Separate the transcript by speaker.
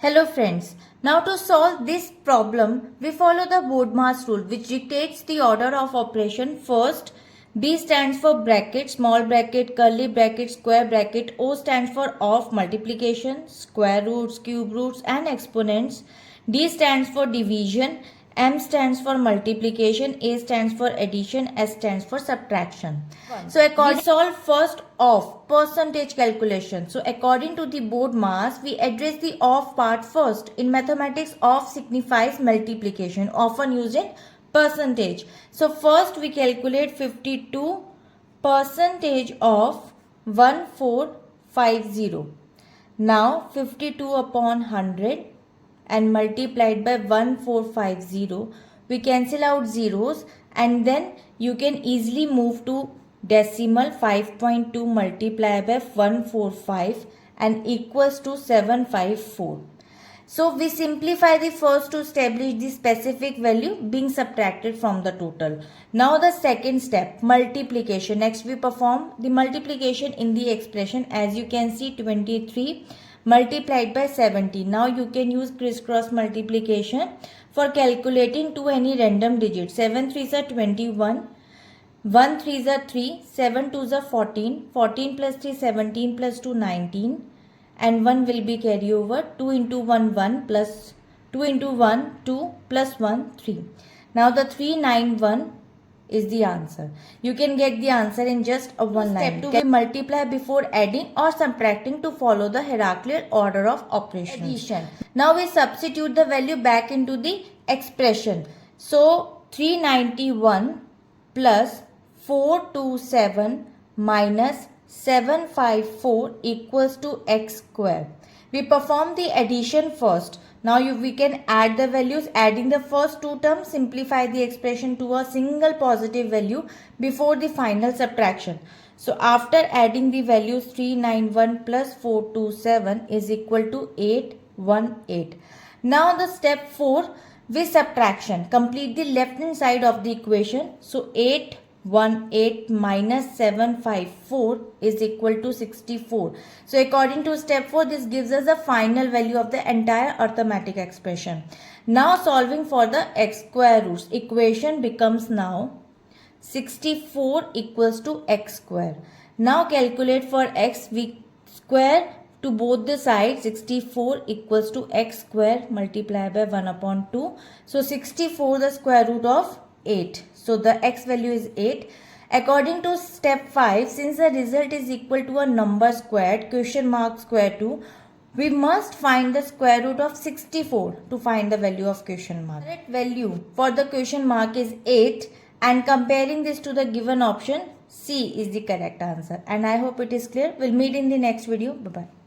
Speaker 1: Hello friends, now to solve this problem, we follow the BODMAS rule which dictates the order of operation. First, B stands for bracket, small bracket, curly bracket, square bracket. O stands for of multiplication, square roots, cube roots and exponents. D stands for division, M stands for multiplication, A stands for addition, S stands for subtraction. So we solve first of percentage calculation. So according to the BODMAS, we address the of part first. In mathematics, of signifies multiplication, often used in percentage. So first we calculate 52 percentage of 1450. Now 52 upon 100 and multiplied by 1450, we cancel out zeros and then you can easily move to decimal. 5.2 multiplied by 145 and equals to 754. So we simplify the first to establish the specific value being subtracted from the total. Now the second step, multiplication. Next we perform the multiplication in the expression. As you can see, 23 multiplied by 70. Now you can use crisscross multiplication for calculating to any random digit. 7 3s are 21, 1 3s are 3, 7 2s are 14, 14 plus 3 17 plus 2 19 and 1 will be carry over. 2 into 1 1 plus 2 into 1 2 plus 1 3. Now the 391 is the answer. You can get the answer in just a one line. Step 2, we multiply before adding or subtracting to follow the hierarchical order of operations. Addition. Now we substitute the value back into the expression. So 391 plus 427 minus 754 equals to x square. We perform the addition first. Now we can add the values. Adding the first two terms, simplify the expression to a single positive value before the final subtraction. So after adding the values, 391 plus 427 is equal to 818. Now the step 4 with subtraction. Complete the left hand side of the equation. So 818 minus 754 is equal to 64. So according to step 4, this gives us the final value of the entire arithmetic expression. Now solving for the x square roots, equation becomes now 64 equals to x square. Now calculate for x. We square to both the sides. 64 equals to x square multiplied by 1 upon 2. So 64 the square root of 8. So the x value is 8. According to step 5, since the result is equal to a number squared, question mark square 2, we must find the square root of 64 to find the value of question mark. Correct value for the question mark is 8, and comparing this to the given option, C is the correct answer. And I hope it is clear. We'll meet in the next video. Bye-bye.